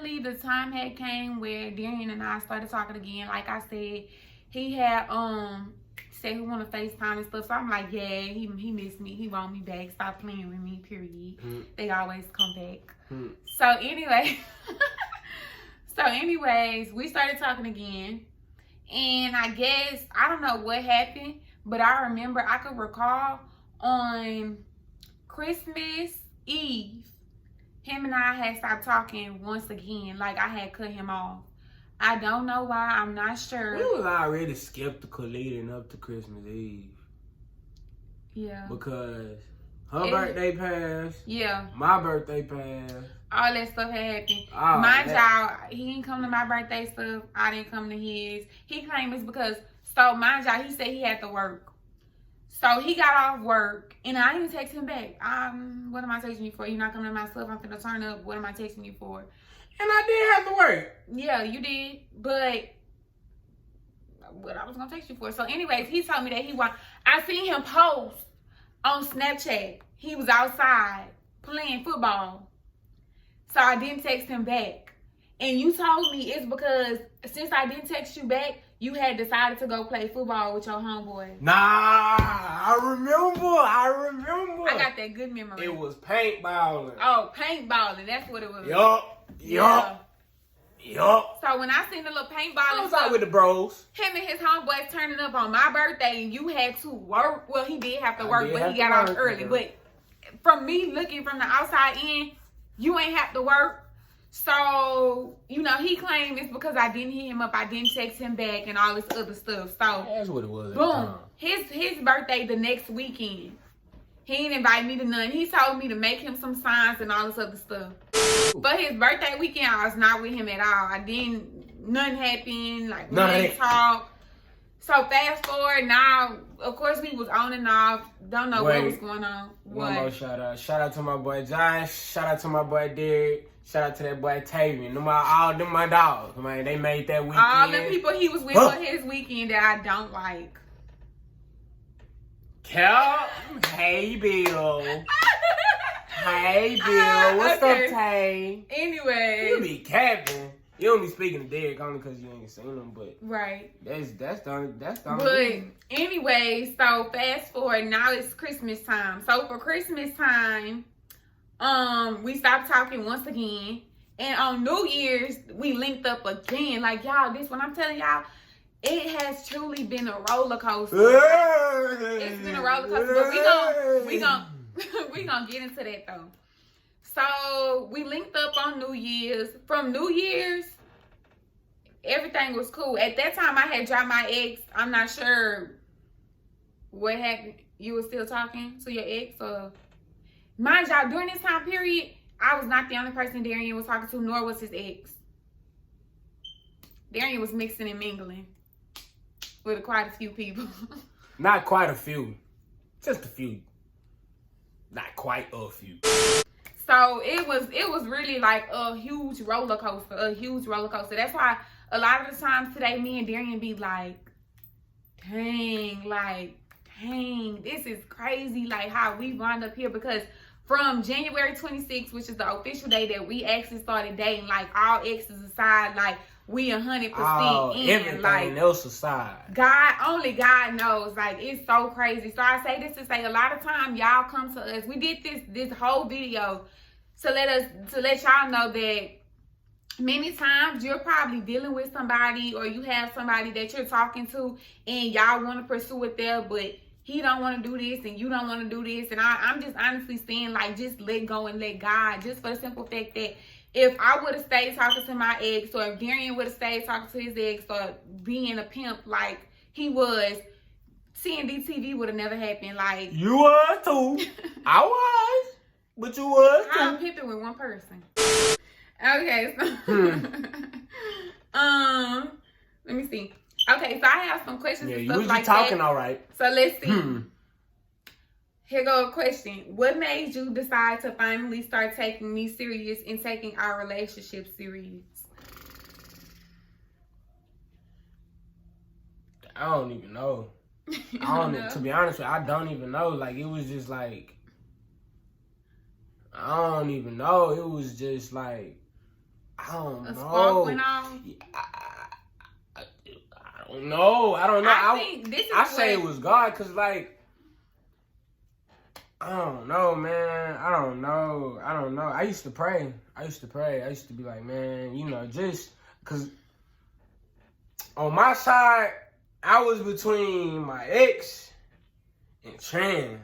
finally the time had came where Darian and I started talking again. Like I said, he had said he want to FaceTime and stuff. So I'm like, yeah, he missed me. He want me back. Stop playing with me, period. They always come back. So anyway, anyways, we started talking again. And I guess, I don't know what happened, but I could recall on Christmas Eve, him and I had stopped talking once again. Like, I had cut him off. I don't know why. I'm not sure. We was already skeptical leading up to Christmas Eve. Yeah. Because her birthday passed. Yeah. My birthday passed. All that stuff had happened. Mind y'all, he didn't come to my birthday stuff. I didn't come to his. He claimed it's because, so mind y'all, he said he had to work. So he got off work, and I didn't text him back. What am I texting you for? You're not coming to my stuff. I'm finna turn up. What am I texting you for? And I did have to work. Yeah, you did. But what I was gonna text you for. So anyways, he told me that I seen him post on Snapchat. He was outside playing football. So I didn't text him back. And you told me it's because since I didn't text you back, you had decided to go play football with your homeboy. Nah, I remember. I got that good memory. It was paintballing. Oh, paintballing. That's what it was. Yup. So when I seen the little paintballing, I was out with the bros. Him and his homeboys turning up on my birthday, and you had to work. Well, he did have to work, but he got off early. But from me looking from the outside in, you ain't have to work. So, you know, he claimed it's because I didn't hit him up, I didn't text him back, and all this other stuff. So that's what it was. Boom. His birthday the next weekend. He didn't invite me to none. He told me to make him some signs and all this other stuff. But his birthday weekend, I was not with him at all. Nothing happened. Like, we didn't talk. So fast forward, now, of course, we was on and off. Don't know what was going on. One more shout out. Shout out to my boy Josh. Shout out to my boy Derek. Shout out to that boy Tavian. All them my dogs, man. They made that weekend. All the people he was with for his weekend that I don't like. Cal, hey Bill. Hey Bill, what's up, Tay? Anyway, you be capping. You don't be speaking to Derek only because you ain't seen him, but right. That's the But anyway, so fast forward. Now it's Christmas time. So for Christmas time, we stopped talking once again, and on New Year's we linked up again. Like, y'all, this one I'm telling y'all, it has truly been a roller coaster. It's been a roller coaster, but we gonna get into that though. So we linked up on New Year's. From New Year's, everything was cool. At that time, I had dropped my ex. I'm not sure what happened. You were still talking to your ex, or mind y'all, during this time period, I was not the only person Darian was talking to, nor was his ex. Darian was mixing and mingling with quite a few people. Not quite a few, just a few. Not quite a few. So it was really like a huge roller coaster, That's why a lot of the times today, me and Darian be like, dang, this is crazy, like how we wound up here. Because from January 26th, which is the official day that we actually started dating, like all exes aside, like we 100% in. Everything like else aside. Only God knows. Like, it's so crazy. So I say this to say, a lot of time y'all come to us. We did this whole video to let y'all know that many times you're probably dealing with somebody, or you have somebody that you're talking to and y'all want to pursue it there, but he don't want to do this and you don't want to do this. And I'm just honestly saying, like, just let go and let God, just for the simple fact that if I would have stayed talking to my ex, or if Darian would have stayed talking to his ex, or being a pimp like he was, CND TV would have never happened. Like, you was too. I was, but you was too. I'm pimping with one person. Okay, so let me see. Okay, so I have some questions. Yeah, and you stuff was like talking that. all right. So let's see. Here go a question. What made you decide to finally start taking me serious and taking our relationship serious? I don't even know. To be honest with you, I don't even know. Like, it was just like, I don't even know. It was just like, I don't A know. spark went off? I don't know. I think this is I say it was God, because, like, I don't know, man. I don't know. I used to pray. I used to be like, man, you know, just because on my side, I was between my ex and Tran.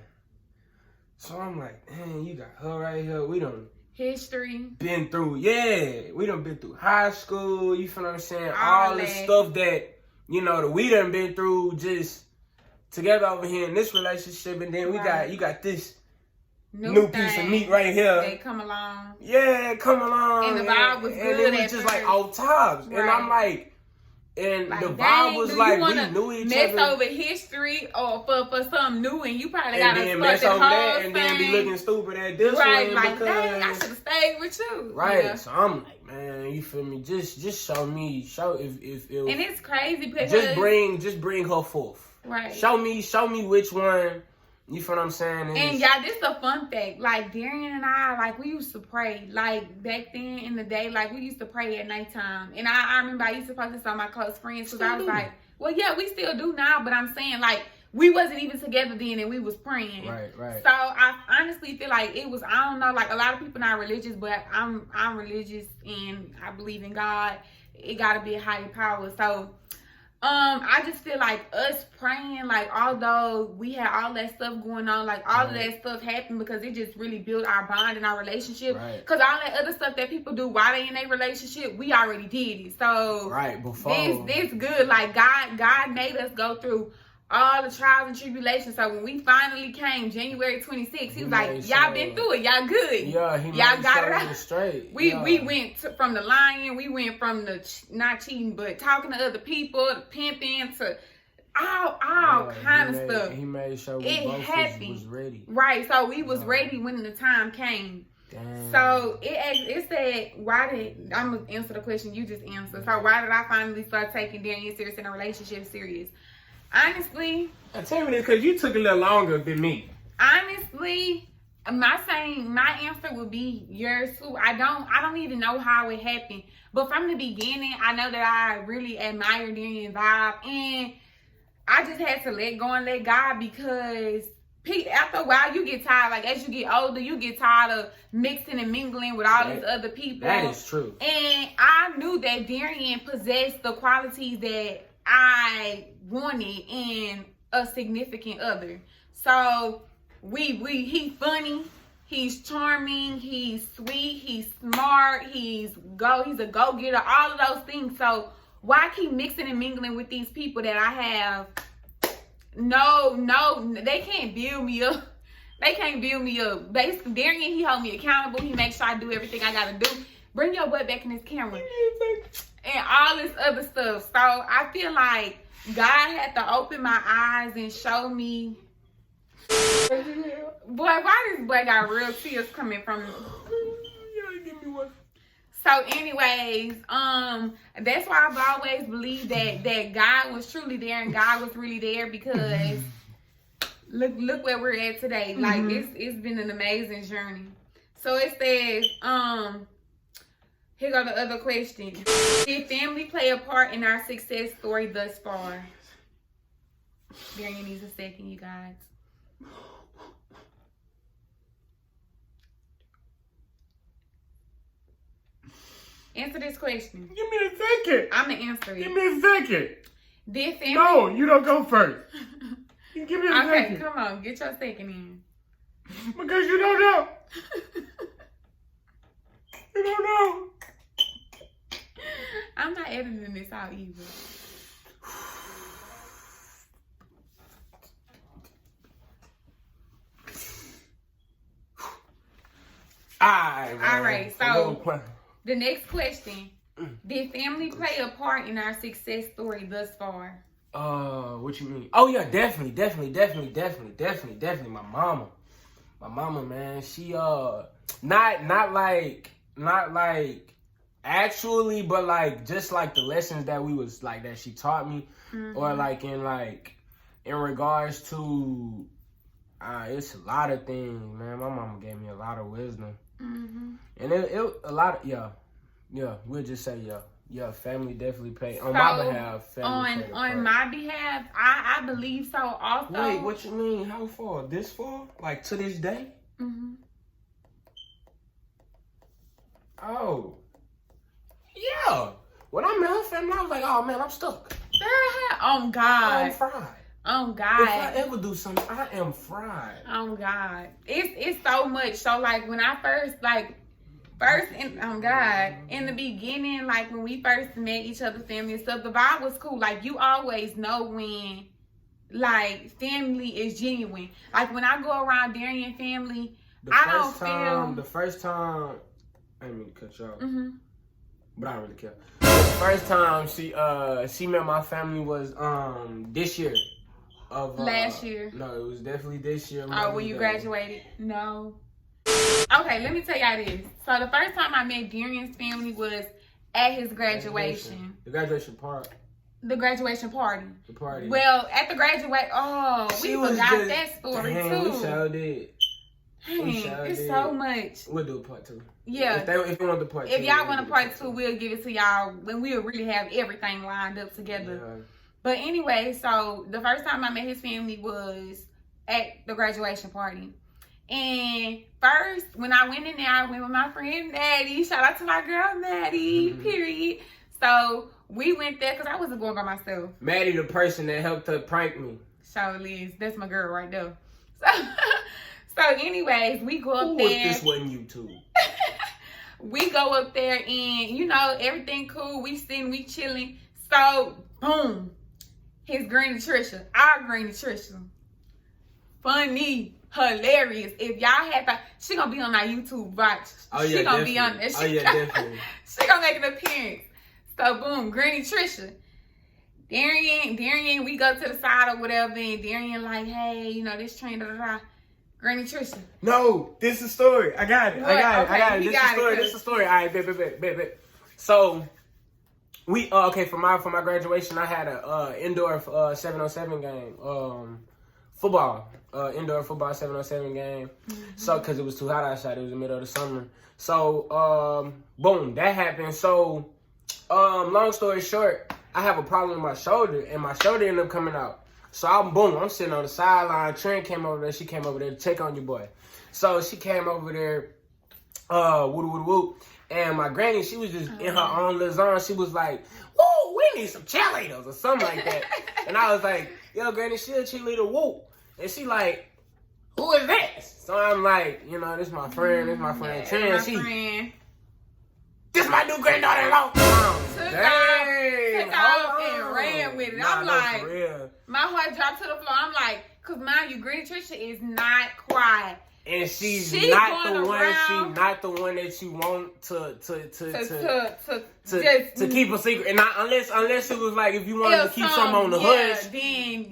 So I'm like, man, you got her right here. We done history. Been through, we done been through high school. You feel what I'm saying? All All the that. stuff that, you know, that we done been through just together over here in this relationship. And then you got this new piece of meat right here. They come along. Yeah, come along. And the vibe was good. And it was just like off tops. Right. And I'm like, and like, the vibe was like we knew each other. Mess over history or for something new, and you probably got to mess over that, and then be looking stupid at this right, one. Like, dang, I should have stayed with you. Right. Yeah. So I'm like, man, you feel me? Just show me, if and it's crazy because just bring her forth. Right. Show me which one. You feel what I'm saying? And y'all, this is a fun fact. Like, Darian and I, like, we used to pray. Like, back then in the day, like, we used to pray at nighttime. And I remember I used to post this on my close friends because I was like, well, yeah, we still do now. But I'm saying, like, we wasn't even together then and we was praying. Right. So I honestly feel like it was, I don't know, like, a lot of people not religious, but I'm religious and I believe in God. It got to be a higher power. So I just feel like us praying, like, although we had all that stuff going on, like, all of that stuff happened because it just really built our bond and our relationship. Because all that other stuff that people do while they in their relationship, we already did it. So before this good. Like, God made us go through all the trials and tribulations. So when we finally came January 26th, he was like, y'all been through it. Y'all good. Yeah, y'all got it out. Straight. We went from the lying. We went from the not cheating, but talking to other people, to pimping, to all kind of stuff. He made sure we both was ready. Right. So we was ready when the time came. Damn. So it said, I'm going to answer the question you just answered. So why did I finally start taking Darian serious and a relationship serious? Honestly, tell me this because you took a little longer than me. Honestly, my answer would be yours too. I don't even know how it happened, but from the beginning, I know that I really admire Darian's vibe, and I just had to let go and let God because after a while, you get tired. Like, as you get older, you get tired of mixing and mingling with all these other people. That is true. And I knew that Darian possessed the qualities that I wanted in a significant other. So he's funny, he's charming, he's sweet, he's smart, he's a go-getter, all of those things. So why keep mixing and mingling with these people that I have? No, they can't build me up. They can't build me up. Basically, Darian, he hold me accountable. He makes sure I do everything I gotta do. Bring your butt back in this camera. And all this other stuff. So I feel like God had to open my eyes and show me. Boy, why this boy got real tears coming from him? Give me one. So anyways, that's why I've always believed that God was truly there and God was really there because look where we're at today. Like it's been an amazing journey. So it says, here go the other question. Did family play a part in our success story thus far? Darian needs a second, you guys. Answer this question. Give me a second. I'm going to answer it. Give me a second. Did family... No, you don't go first. Give me a second. Okay, come on. Get your second in. Because you don't know. You don't know. I'm not editing this out either. All right, so the next question. Did family play a part in our success story thus far? What you mean? Oh yeah, definitely. My mama, man. She not like actually, but like just like the lessons that we was like that she taught me, or like in regards to it's a lot of things, man. My mama gave me a lot of wisdom, and it a lot of Yeah, we'll just say yeah. Yeah, family definitely paid. On my behalf, family paid. On my behalf, I believe so also. Wait, what you mean? How far? This far? Like to this day? Mm-hmm. Oh. Yeah. When I met her family, I was like, oh man, I'm stuck. Girl, oh God. I'm fried. Oh God. If I ever do something, I am fried. Oh God. It's so much. So like when I first in the beginning, like when we first met each other's family and stuff, the vibe was cool. Like you always know when like family is genuine. Like when I go around Darian family, The first time I didn't mean to cut you off. Mm-hmm. But I don't really care. The first time she met my family was this year. Last year. No, it was definitely this year. Oh, when you graduated? No. Okay, let me tell y'all this. So the first time I met Darian's family was at his graduation. The graduation part. The graduation party. The party. Well, at the we forgot that story too. We sure did. It's so much. We'll do a part 2. Yeah. If you want the part 2. If y'all want a part 2, we'll give it to y'all when we'll really have everything lined up together. Yeah. But anyway, so the first time I met his family was at the graduation party. And first, when I went in there, I went with my friend Maddie. Shout out to my girl Maddie, period. So we went there because I wasn't going by myself. Maddie, the person that helped her prank me. So Liz, that's my girl right there. So anyways, we go up there. This wasn't YouTube. We go up there and, you know, everything cool. We sitting, we chilling. So, boom. His Granny Trisha. Our Granny Trisha. Funny. Hilarious. If y'all had thought, she gonna be on our YouTube watch. Oh, yeah, she gonna definitely. be on there. Definitely. She gonna make an appearance. So, boom. Granny Trisha. Darian, we go to the side or whatever, and Darian like, hey, you know, this train, Granny Trisha. No, this is a story. I got it. What? I got it. This is a story. All right, bet. So we for my graduation, I had a indoor 7-on-7 game. Football. Indoor football 7-on-7 game. Mm-hmm. So because it was too hot outside, it was the middle of the summer. So boom, that happened. So long story short, I have a problem with my shoulder, and my shoulder ended up coming out. So I'm sitting on the sideline. Trent came over there. She came over there to check on your boy. So she came over there, woo. And my granny, she was just in her own little zone. She was like, woo, we need some cheerleaders or something like that. And I was like, yo, granny, she a cheerleader, woo. And she like, who is this? So I'm like, you know, this my friend, Trent. This my new granddaughter-in-law. Took off and ran with it. I'm like, my heart dropped to the floor. I'm like, cause mind you, Granny Trisha is not quiet. And she's not the one. She's not the one that you want to keep a secret. And not, unless it was like if you wanted to keep something on the hush. Then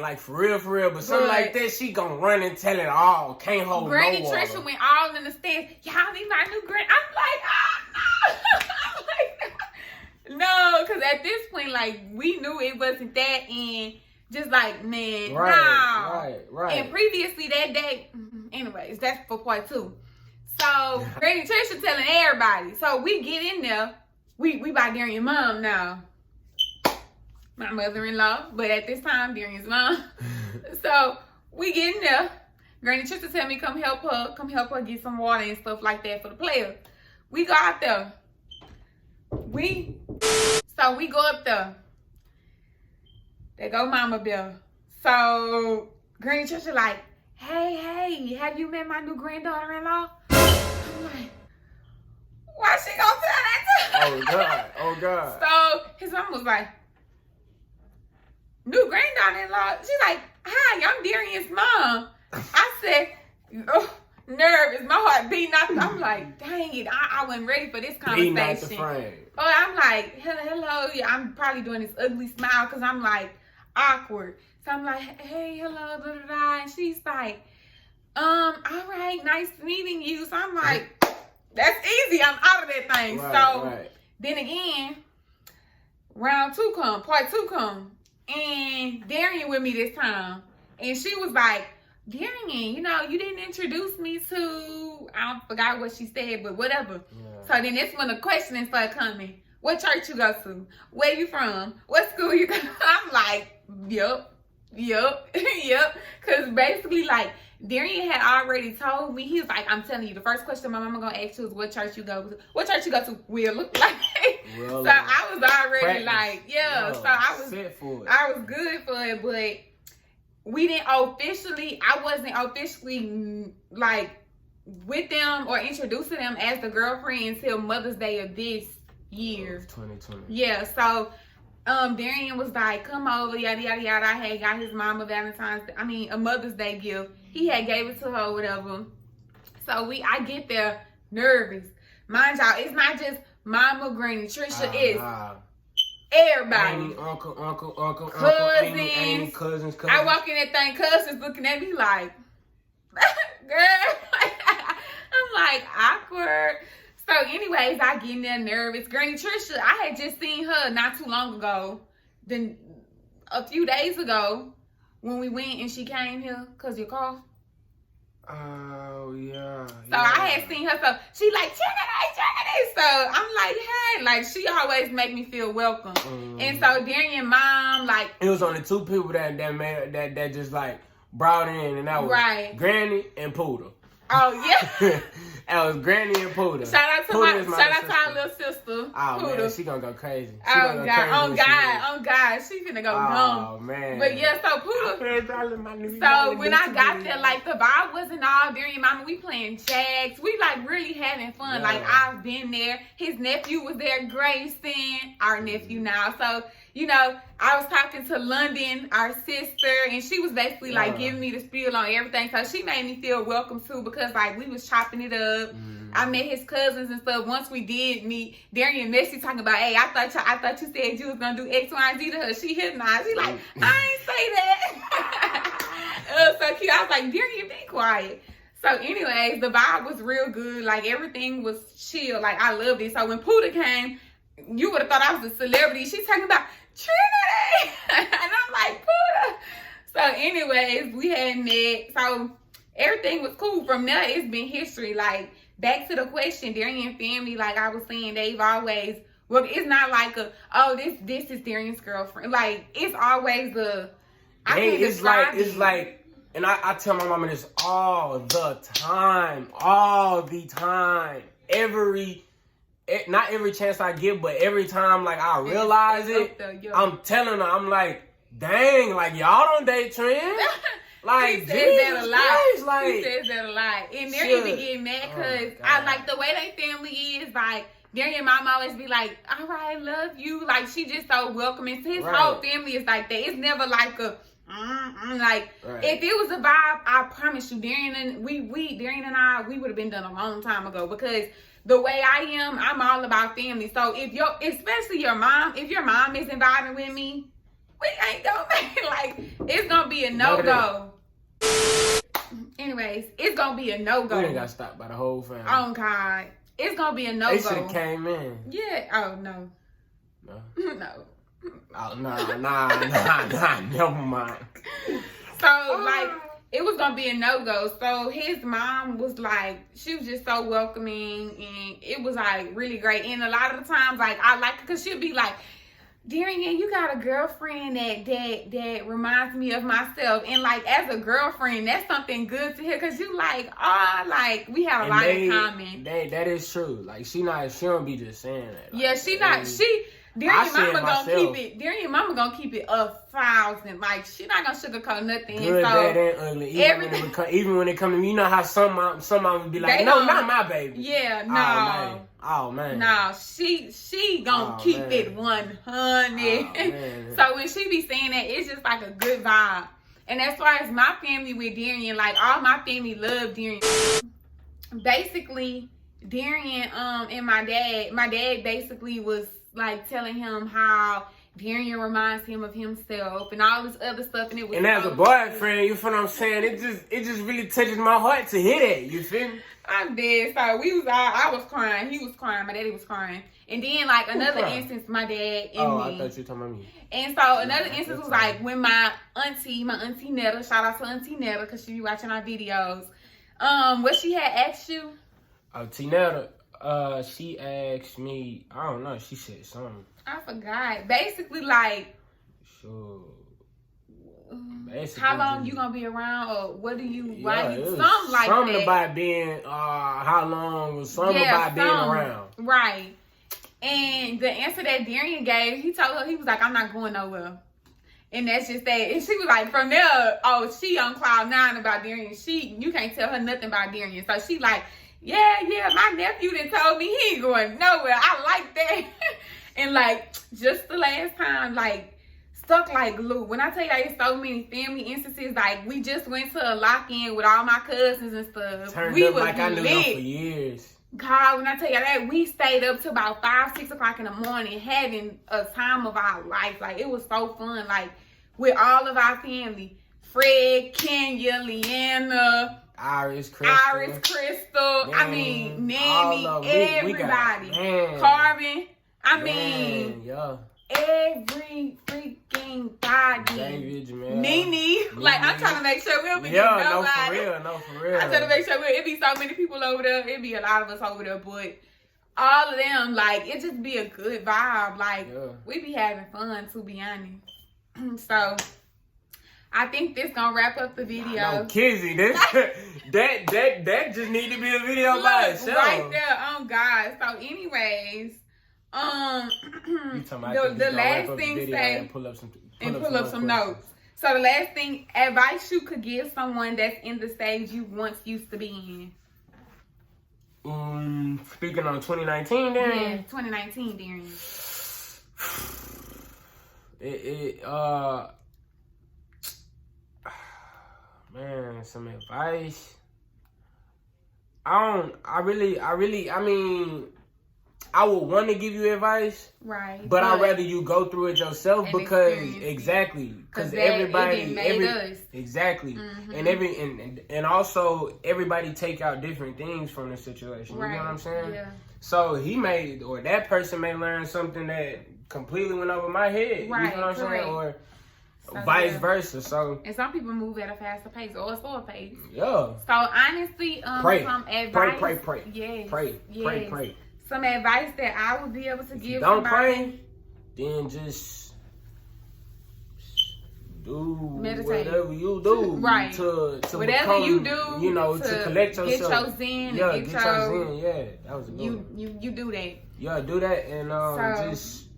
like for real. But something like that, she gonna run and tell it all. Can't hold Granny no water. Trisha went all in the stands. Y'all need my new Granny. I'm like, oh no. No, because at this point, like we knew it wasn't that, and just like, man, right. And previously that day, anyways, that's for part 2. So Granny Trisha telling everybody. So we get in there. We by Darian's mom now. My mother-in-law, but at this time, Darian's mom. So we get in there. Granny Trisha tell me come help her get some water and stuff like that for the players. We go out there. We go up there. They go Mama Bear. So Granny Trisha like, hey, have you met my new granddaughter-in-law? I'm like, why she gonna tell that to her? Oh God. So his mom was like, new granddaughter-in-law? She's like, hi, I'm Darian's mom. I said, oh, nervous, my heart beating out. I'm like, dang it, I wasn't ready for this conversation. Oh, I'm like, hello. Yeah, I'm probably doing this ugly smile because I'm like awkward. So I'm like, hey, hello, And she's like, all right, nice meeting you. So I'm like, that's easy. I'm out of that thing. Right. Then again, part 2 come. And Darian with me this time. And she was like, Darian, you know, you didn't introduce me to, I forgot what she said, but whatever. Yeah. So then that's when the questions start coming. What church you go to? Where you from? What school you go to? I'm like, yep. Because basically, like, Darian had already told me, he was like, I'm telling you, the first question my mama gonna ask you is what church you go to. What church you go to will look like. Well, so I was already practice. like, yeah. Yo, so I was good for it, but we didn't officially, I wasn't officially like with them or introducing them as the girlfriend until Mother's Day of this year. 2020. Yeah, so Darian was like, come over, yada yada yada. I had got his mama a Mother's Day gift. He had gave it to her or whatever. So I get there nervous. Mind y'all, it's not just Mama, Granny, Trisha, it's everybody. Auntie, uncle, cousins, auntie, cousins. I walk in that thing, cousins looking at me like, girl. I'm like, awkward. So anyways, I get in there nervous. Granny Trisha, I had just seen her not too long ago. Then a few days ago when we went and she came here because you cough. Oh, yeah. So I had seen her. So she like, Trinity. So I'm like, hey. Like, she always make me feel welcome. And so Darian mom, like. It was only two people that just like brought in, and that was Granny and Poodle. Oh, yeah. That was Granny and Poodle. Shout out to our little sister. Oh, Poodle. man, she gonna go crazy. Oh, God. She finna go dumb. Oh, man. But yeah, so Poodle. So when I got there, like, the vibe wasn't all Darian mama. We playing jacks. We, like, really having fun. Yeah. Like, I've been there. His nephew was there, Grayson, our nephew now. So, you know, I was talking to London, our sister, and she was basically like giving me the spiel on everything. So she made me feel welcome too, because like we was chopping it up. I met his cousins and stuff. Once we did meet, Darian Messi talking about, hey, I thought you said you was gonna do X, Y, and Z to her. She hypnotized. She like, I ain't say that. It was so cute. I was like, Darian, be quiet. So anyways, the vibe was real good. Like everything was chill. Like I loved it. So when Puda came, you would have thought I was a celebrity. She's talking about Trinity. And I'm like, Puda. So anyways, we had met. So everything was cool. From there, it's been history. Like, back to the question, Darian family, like I was saying, they've always, well, it's not like this is Darian's girlfriend. Like, it's always it's like, and I tell my mama this all the time. Not every chance I get, but every time, like, I realize it, I'm telling her, I'm like, dang, like, y'all don't date Trent. Like, he says that a lot. Christ, like, he says that a lot. And they're even getting mad because I like the way they family is. Like, Darian mom always be like, all right, love you. Like, she just so welcoming. His whole family is like that. It's never like a, if it was a vibe, I promise you, Darian and I, we would have been done a long time ago, because the way I am, I'm all about family. So especially your mom, if your mom isn't vibing with me, we ain't gonna make like, it's gonna be a no-go. Anyways, it's gonna be a no-go. We ain't got stopped by the whole family. Oh, God. It's gonna be a no-go. They should have came in. Yeah. Oh, no. No? No. Oh, nah, never mind. So, like, it was gonna be a no-go. So his mom was like, she was just so welcoming, and it was like really great. And a lot of the times, like, I like it because she'll be like, Darian, you got a girlfriend that reminds me of myself. And like, as a girlfriend, that's something good to hear, because you like, like, we have a lot in common. That is true. Like, she don't be just saying that. Like, yeah, Darian mama gonna keep it 1,000. Like, she not gonna sugarcoat nothing. Good, bad, and ugly. Even when it come to me, you know how some mom would be like, no, not my baby. Yeah, no. Oh man. No, she gonna keep it 100. So when she be saying that, it's just like a good vibe. And as far as my family with Darian, like, all my family love Darian. Basically, Darian and my dad basically was like telling him how Darian reminds him of himself and all this other stuff, and as a boyfriend, you feel what I'm saying? It just really touches my heart to hear that. You feel me? I'm dead. So we was all, I was crying. He was crying. My daddy was crying. And then, like, another instance, my dad and me. I thought you were talking about me. And so another instance was like when my auntie Netta, shout out to Auntie Netta because she be watching our videos. What she had asked you? Auntie Netta, she asked me, I don't know, she said something. I forgot. Basically, like, sure. How long you gonna be around, or what do you something like something that. About being how long, or something about being around. Right. And the answer that Darian gave, he told her, he was like, I'm not going nowhere. And that's just that. And she was like, from there, she on cloud 9 about Darian. You can't tell her nothing about Darian. So she like, yeah, my nephew done told me he ain't going nowhere. I like that. And like, just the last time, like, stuck like glue. When I tell y'all, it's so many family instances. Like, we just went to a lock-in with all my cousins and stuff. Turned we up was like I knew them for years. God, when I tell y'all that, we stayed up to about 5, 6 o'clock in the morning having a time of our life. Like, it was so fun. Like, with all of our family. Fred, Kenya, Leanna, Iris, Crystal. Man, I mean, Nanny, everybody. Carvin. Yeah. Every freaking body. David, Jamel. Nene. Like, I'm trying to make sure we'll be nobody. No, for real. I'm trying to make sure it be so many people over there. It be a lot of us over there, but all of them, like, it just be a good vibe. Like, we be having fun, to be honest. So, I think this gonna wrap up the video. No, Kizzy, this that just need to be a video by itself. Right there, oh God. So, anyways, the last thing say and pull up some notes. So the last thing, advice you could give someone that's in the stage you once used to be in. Speaking on 2019, then. Yeah, 2019, Darian. Man, some advice. I mean, I would want to give you advice, right? But I'd rather you go through it yourself because everybody, exactly, and also everybody take out different things from the situation. Right. You know what I'm saying? Yeah. So that person may learn something that completely went over my head. Right. You know what I'm saying? Or vice versa. So, and some people move at a faster pace or a slower pace. Yeah. So honestly, pray. Some advice. Pray. Yes. Pray. Some advice that I would be able to give. Don't pray, then just do whatever you do. Right. To whatever become, you do. To collect yourself. Get your zen. Yeah, get your zen. Yeah, that was a good one. You do that. Yeah, do that and just.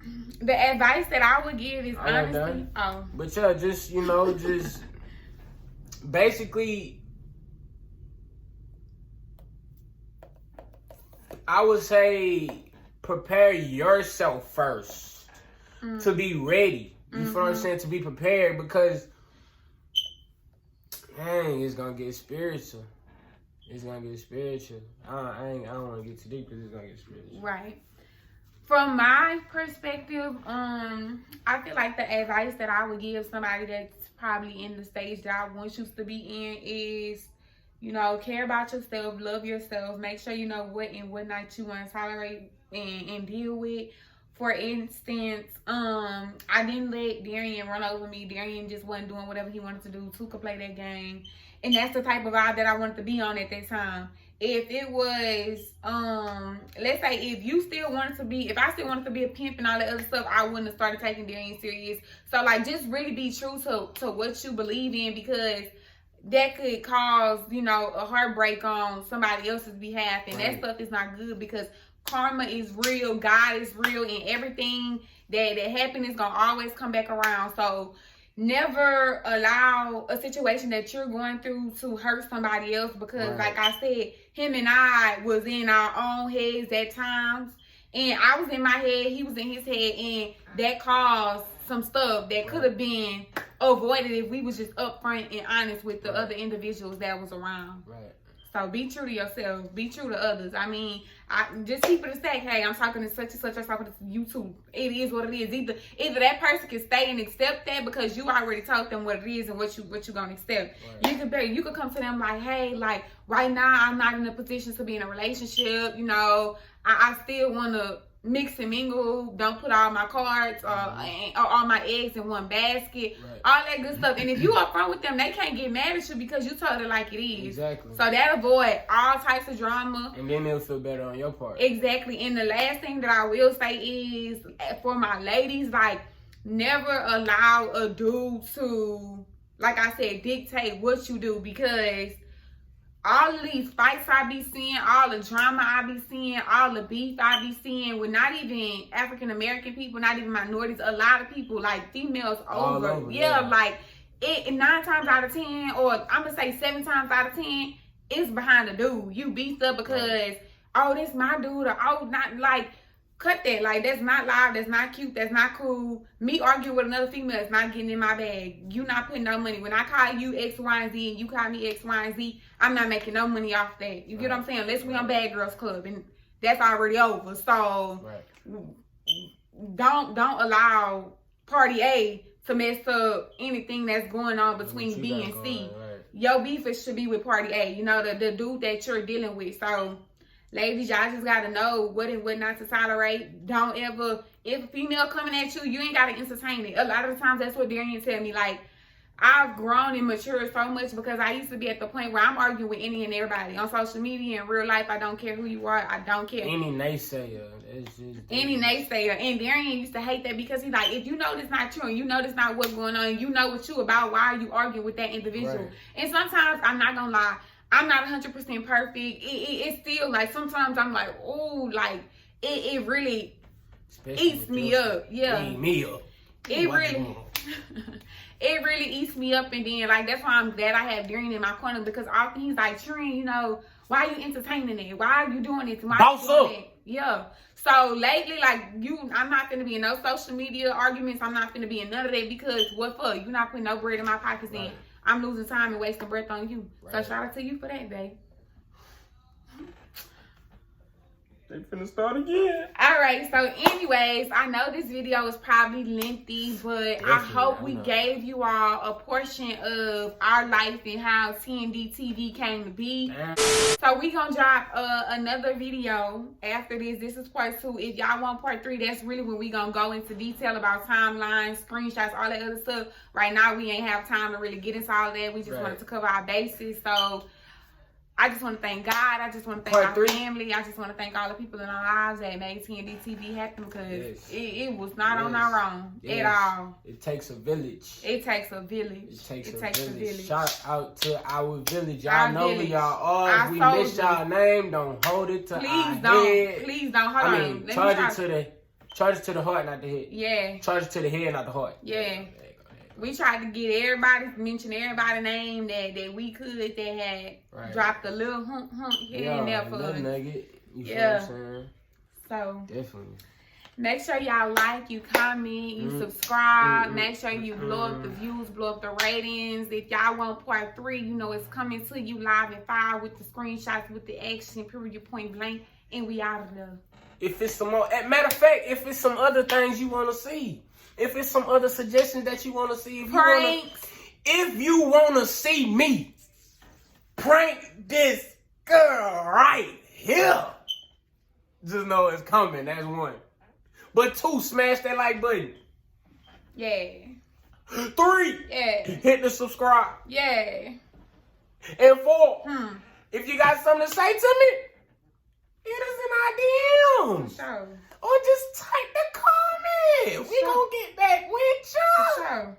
The advice that I would give is honestly. But yeah, just basically. I would say prepare yourself first to be ready. You feel what I'm saying? To be prepared because, dang, it's gonna get spiritual. I don't want to get too deep because it's gonna get spiritual. Right. From my perspective, I feel like the advice that I would give somebody that's probably in the stage that I once used to be in is, care about yourself, love yourself, make sure you know what and what not you want to tolerate and deal with. For instance, I didn't let Darian run over me. Darian just wasn't doing whatever he wanted to do. Two could play that game. And that's the type of vibe that I wanted to be on at that time. If it was, let's say if I still wanted to be a pimp and all that other stuff, I wouldn't have started taking Darian serious. So like, just really be true to what you believe in, because that could cause, a heartbreak on somebody else's behalf. And that stuff is not good, because karma is real, God is real, and everything that happened is going to always come back around. So never allow a situation that you're going through to hurt somebody else, because like I said, him and I was in our own heads at times. And I was in my head, he was in his head, and that caused some stuff that could have been avoided if we was just upfront and honest with the other individuals that was around. Right. So be true to yourself. Be true to others. I mean, I just keep it a stack. Hey, I'm talking to such and such. I'm talking to you too. It is what it is. Either that person can stay and accept that because you already told them what it is and what you gonna accept. Right. You could come to them like, hey, like, right now I'm not in a position to be in a relationship. You know, I still want to mix and mingle. Don't put all my cards or all my eggs in one basket. Right. All that good stuff. And if you upfront with them, they can't get mad at you because you told it like it is. Exactly. So that avoid all types of drama. And then they'll feel better on your part. Exactly. And the last thing that I will say is, for my ladies, like, never allow a dude to, like I said, dictate what you do, because all of these fights I be seeing, all the drama I be seeing, all the beef I be seeing with not even African American people, not even minorities, a lot of people, like females over. Like it 9 times out of 10, or I'm gonna say 7 times out of 10, it's behind the dude. You beefed up because, oh, this my dude, or oh, not, like, cut that. Like, that's not loud, that's not cute, that's not cool. Me arguing with another female is not getting in my bag. You not putting no money. When I call you X, Y, and Z, and you call me X, Y, and Z, I'm not making no money off that. You get what I'm saying? Unless we on Bad Girls Club, and that's already over. So don't allow Party A to mess up anything that's going on between B and C. Your beef should be with Party A. You know, the dude that you're dealing with. So, ladies, y'all just gotta know what and what not to tolerate. Don't ever, if a female coming at you, you ain't gotta entertain it. A lot of the times, that's what Darian tell me. Like, I've grown and matured so much, because I used to be at the point where I'm arguing with any and everybody on social media, in real life. I don't care who you are. I don't care. Any naysayer. It's just any naysayer. And Darian used to hate that, because he's like, if you know this not true, and you know this not what's going on, you know what you about, why are you arguing with that individual? Right. And sometimes, I'm not gonna lie, I'm not 100% perfect. It's still, like, sometimes I'm like, oh, like, it really eats me up. Yeah. Eat me up. It really, it really eats me up. And then, like, that's why I'm glad I have Darian in my corner, because often he's like, Trin, you know, why are you entertaining it? Why are you doing it? Boss up. Yeah. So lately, like, I'm not gonna be in no social media arguments. I'm not gonna be in none of that, because what for? You're not putting no bread in my pockets. Right. And I'm losing time and wasting breath on you. Right. So shout out to you for that, babe. They finna start again. All right. So anyways, I know this video is probably lengthy, but I hope we gave you all a portion of our life and how TND TV came to be. So we gonna drop another video after this. This is part 2. If y'all want part 3, that's really when we gonna go into detail about timelines, screenshots, all that other stuff. Right now, we ain't have time to really get into all of that. We just wanted to cover our bases. So I just want to thank God. I just want to thank our family. I just want to thank all the people in our lives that made TND TV happen, because it was not on our own at all. It takes a village. It takes a village. It takes a village. Shout out to our village. Y'all know who y'all are. If we miss y'all name, don't hold it to our head. Please don't. Hold on. Charge it to the heart, not the head. Yeah. Charge it to the head, not the heart. Yeah. We tried to get mention everybody's name that we could, that had dropped a little hump here and there for us. Nugget. You feel what I'm saying? So definitely. Make sure y'all like, you comment, you subscribe. Make sure you blow up the views, blow up the ratings. If y'all want part 3, you know it's coming to you live and fire with the screenshots, with the action, period, point blank, and we out of there. If it's some more, matter of fact, if it's some other things you want to see. If it's some other suggestions that you want to see, if you want to see me prank this girl right here, just know it's coming. That's 1. But 2, smash that like button. Yeah. 3, hit the subscribe. Yeah. And 4, if you got something to say to me, hit us in our DMs. For sure. Or just type the comment. We gonna get back with you. For sure.